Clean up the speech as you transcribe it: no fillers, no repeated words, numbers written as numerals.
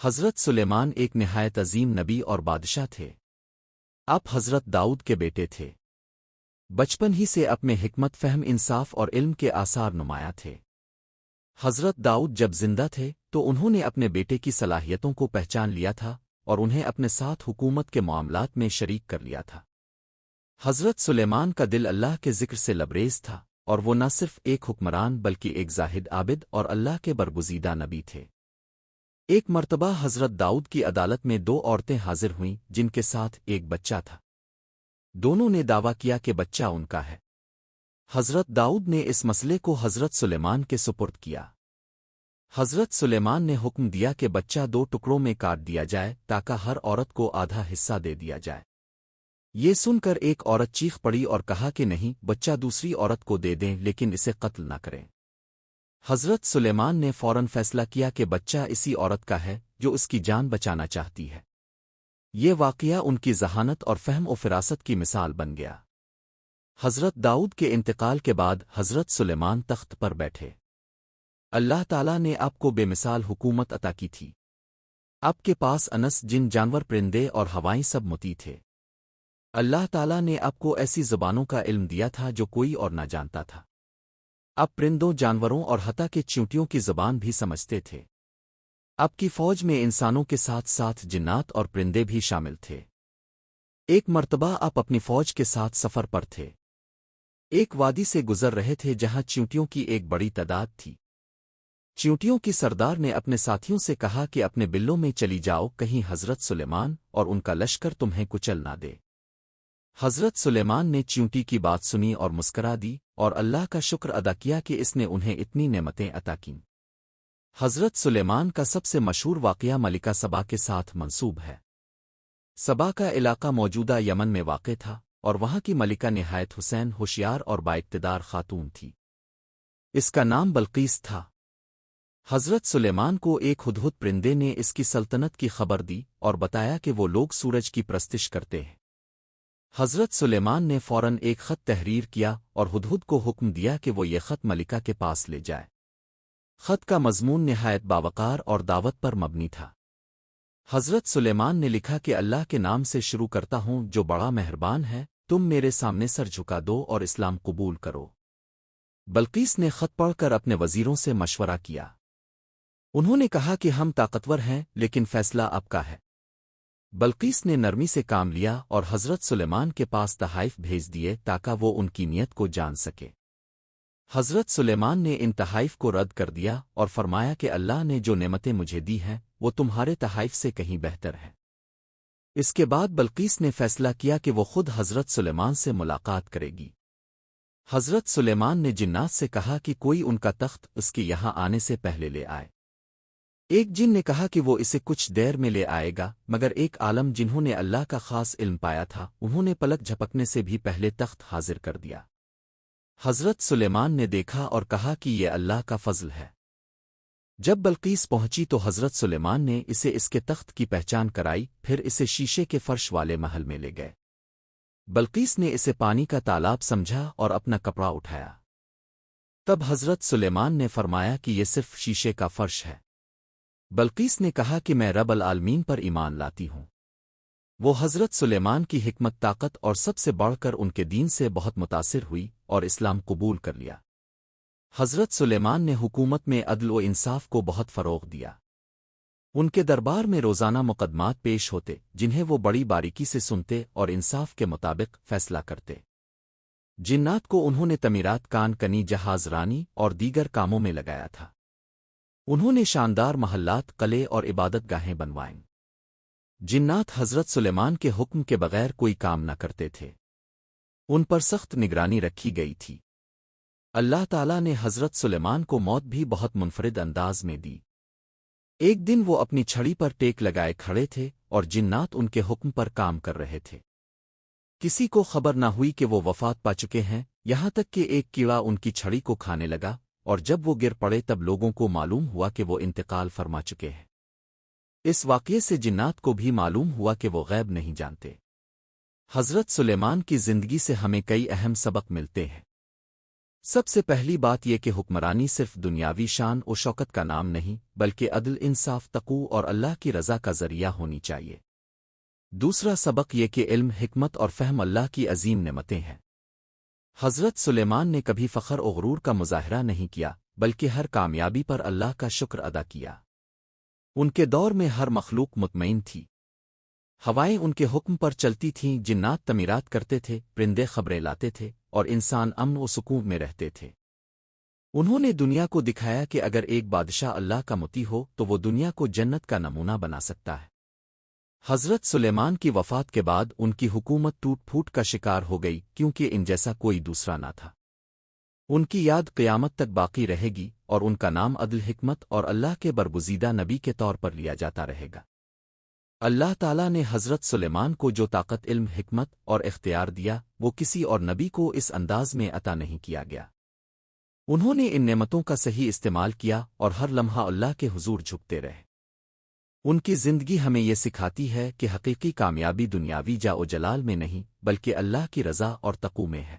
حضرت سلیمان ایک نہایت عظیم نبی اور بادشاہ تھے۔ آپ حضرت داؤد کے بیٹے تھے۔ بچپن ہی سے اپنے حکمت فہم انصاف اور علم کے آثار نمایاں تھے۔ حضرت داؤد جب زندہ تھے تو انہوں نے اپنے بیٹے کی صلاحیتوں کو پہچان لیا تھا اور انہیں اپنے ساتھ حکومت کے معاملات میں شریک کر لیا تھا۔ حضرت سلیمان کا دل اللہ کے ذکر سے لبریز تھا، اور وہ نہ صرف ایک حکمران بلکہ ایک زاہد عابد اور اللہ کے برگزیدہ نبی تھے۔ ایک مرتبہ حضرت داؤد کی عدالت میں دو عورتیں حاضر ہوئیں جن کے ساتھ ایک بچہ تھا۔ دونوں نے دعویٰ کیا کہ بچہ ان کا ہے۔ حضرت داؤد نے اس مسئلے کو حضرت سلیمان کے سپرد کیا۔ حضرت سلیمان نے حکم دیا کہ بچہ دو ٹکڑوں میں کاٹ دیا جائے تاکہ ہر عورت کو آدھا حصہ دے دیا جائے۔ یہ سن کر ایک عورت چیخ پڑی اور کہا کہ نہیں، بچہ دوسری عورت کو دے دیں لیکن اسے قتل نہ کریں۔ حضرت سلیمان نے فوراً فیصلہ کیا کہ بچہ اسی عورت کا ہے جو اس کی جان بچانا چاہتی ہے۔ یہ واقعہ ان کی ذہانت اور فہم و فراست کی مثال بن گیا۔ حضرت داؤد کے انتقال کے بعد حضرت سلیمان تخت پر بیٹھے۔ اللہ تعالیٰ نے آپ کو بے مثال حکومت عطا کی تھی۔ آپ کے پاس انس، جن، جانور، پرندے اور ہوائیں سب مطیع تھے۔ اللہ تعالیٰ نے آپ کو ایسی زبانوں کا علم دیا تھا جو کوئی اور نہ جانتا تھا۔ آپ پرندوں، جانوروں اور حتیٰ کہ چیونٹیوں کی زبان بھی سمجھتے تھے۔ آپ کی فوج میں انسانوں کے ساتھ ساتھ جنات اور پرندے بھی شامل تھے۔ ایک مرتبہ آپ اپنی فوج کے ساتھ سفر پر تھے۔ ایک وادی سے گزر رہے تھے جہاں چیونٹیوں کی ایک بڑی تعداد تھی۔ چیونٹیوں کی سردار نے اپنے ساتھیوں سے کہا کہ اپنے بلوں میں چلی جاؤ، کہیں حضرت سلیمان اور ان کا لشکر تمہیں کچل نہ دے۔ حضرت سلیمان نے چیونٹی کی بات سنی اور مسکرا دی اور اللہ کا شکر ادا کیا کہ اس نے انہیں اتنی نعمتیں عطا کیں۔ حضرت سلیمان کا سب سے مشہور واقعہ ملکہ سبا کے ساتھ منسوب ہے۔ سبا کا علاقہ موجودہ یمن میں واقع تھا، اور وہاں کی ملکہ نہایت حسین، ہوشیار اور بااقتدار خاتون تھی۔ اس کا نام بلقیس تھا۔ حضرت سلیمان کو ایک ہدہد پرندے نے اس کی سلطنت کی خبر دی اور بتایا کہ وہ لوگ سورج کی پرستش کرتے ہیں۔ حضرت سلیمان نے فوراً ایک خط تحریر کیا اور ہدہد کو حکم دیا کہ وہ یہ خط ملکہ کے پاس لے جائے۔ خط کا مضمون نہایت باوقار اور دعوت پر مبنی تھا۔ حضرت سلیمان نے لکھا کہ اللہ کے نام سے شروع کرتا ہوں جو بڑا مہربان ہے، تم میرے سامنے سر جھکا دو اور اسلام قبول کرو۔ بلقیس نے خط پڑھ کر اپنے وزیروں سے مشورہ کیا۔ انہوں نے کہا کہ ہم طاقتور ہیں لیکن فیصلہ آپ کا ہے۔ بلقیس نے نرمی سے کام لیا اور حضرت سلیمان کے پاس تحائف بھیج دیے تاکہ وہ ان کی نیت کو جان سکے۔ حضرت سلیمان نے ان تحائف کو رد کر دیا اور فرمایا کہ اللہ نے جو نعمتیں مجھے دی ہیں وہ تمہارے تحائف سے کہیں بہتر ہے۔ اس کے بعد بلقیس نے فیصلہ کیا کہ وہ خود حضرت سلیمان سے ملاقات کرے گی۔ حضرت سلیمان نے جنات سے کہا کہ کوئی ان کا تخت اس کے یہاں آنے سے پہلے لے آئے۔ ایک جن نے کہا کہ وہ اسے کچھ دیر میں لے آئے گا، مگر ایک عالم جنہوں نے اللہ کا خاص علم پایا تھا انہوں نے پلک جھپکنے سے بھی پہلے تخت حاضر کر دیا۔ حضرت سلیمان نے دیکھا اور کہا کہ یہ اللہ کا فضل ہے۔ جب بلقیس پہنچی تو حضرت سلیمان نے اسے اس کے تخت کی پہچان کرائی، پھر اسے شیشے کے فرش والے محل میں لے گئے۔ بلقیس نے اسے پانی کا تالاب سمجھا اور اپنا کپڑا اٹھایا۔ تب حضرت سلیمان نے فرمایا کہ یہ صرف شیشے کا فرش ہے۔ بلقیس نے کہا کہ میں رب العالمین پر ایمان لاتی ہوں۔ وہ حضرت سلیمان کی حکمت، طاقت اور سب سے بڑھ کر ان کے دین سے بہت متاثر ہوئی اور اسلام قبول کر لیا۔ حضرت سلیمان نے حکومت میں عدل و انصاف کو بہت فروغ دیا۔ ان کے دربار میں روزانہ مقدمات پیش ہوتے جنہیں وہ بڑی باریکی سے سنتے اور انصاف کے مطابق فیصلہ کرتے۔ جنات کو انہوں نے تعمیرات، کان کنی، جہاز رانی اور دیگر کاموں میں لگایا تھا۔ انہوں نے شاندار محلات، قلعے اور عبادت گاہیں بنوائیں۔ جنات حضرت سلیمان کے حکم کے بغیر کوئی کام نہ کرتے تھے۔ ان پر سخت نگرانی رکھی گئی تھی۔ اللہ تعالیٰ نے حضرت سلیمان کو موت بھی بہت منفرد انداز میں دی۔ ایک دن وہ اپنی چھڑی پر ٹیک لگائے کھڑے تھے اور جنات ان کے حکم پر کام کر رہے تھے۔ کسی کو خبر نہ ہوئی کہ وہ وفات پا چکے ہیں، یہاں تک کہ ایک کیڑا ان کی چھڑی کو کھانے لگا، اور جب وہ گر پڑے تب لوگوں کو معلوم ہوا کہ وہ انتقال فرما چکے ہیں۔ اس واقعے سے جنات کو بھی معلوم ہوا کہ وہ غیب نہیں جانتے۔ حضرت سلیمان کی زندگی سے ہمیں کئی اہم سبق ملتے ہیں۔ سب سے پہلی بات یہ کہ حکمرانی صرف دنیاوی شان و شوکت کا نام نہیں بلکہ عدل، انصاف، تقوی اور اللہ کی رضا کا ذریعہ ہونی چاہیے۔ دوسرا سبق یہ کہ علم، حکمت اور فہم اللہ کی عظیم نعمتیں ہیں۔ حضرت سلیمان نے کبھی فخر و غرور کا مظاہرہ نہیں کیا بلکہ ہر کامیابی پر اللہ کا شکر ادا کیا۔ ان کے دور میں ہر مخلوق مطمئن تھی، ہوائیں ان کے حکم پر چلتی تھیں، جنات تعمیرات کرتے تھے، پرندے خبریں لاتے تھے اور انسان امن و سکون میں رہتے تھے۔ انہوں نے دنیا کو دکھایا کہ اگر ایک بادشاہ اللہ کا مطیع ہو تو وہ دنیا کو جنت کا نمونہ بنا سکتا ہے۔ حضرت سلیمان کی وفات کے بعد ان کی حکومت ٹوٹ پھوٹ کا شکار ہو گئی کیونکہ ان جیسا کوئی دوسرا نہ تھا۔ ان کی یاد قیامت تک باقی رہے گی اور ان کا نام عدل، حکمت اور اللہ کے برگزیدہ نبی کے طور پر لیا جاتا رہے گا۔ اللہ تعالیٰ نے حضرت سلیمان کو جو طاقت، علم، حکمت اور اختیار دیا وہ کسی اور نبی کو اس انداز میں عطا نہیں کیا گیا۔ انہوں نے ان نعمتوں کا صحیح استعمال کیا اور ہر لمحہ اللہ کے حضور جھکتے رہے۔ ان کی زندگی ہمیں یہ سکھاتی ہے کہ حقیقی کامیابی دنیاوی جاہ و جلال میں نہیں بلکہ اللہ کی رضا اور تقوی میں ہے۔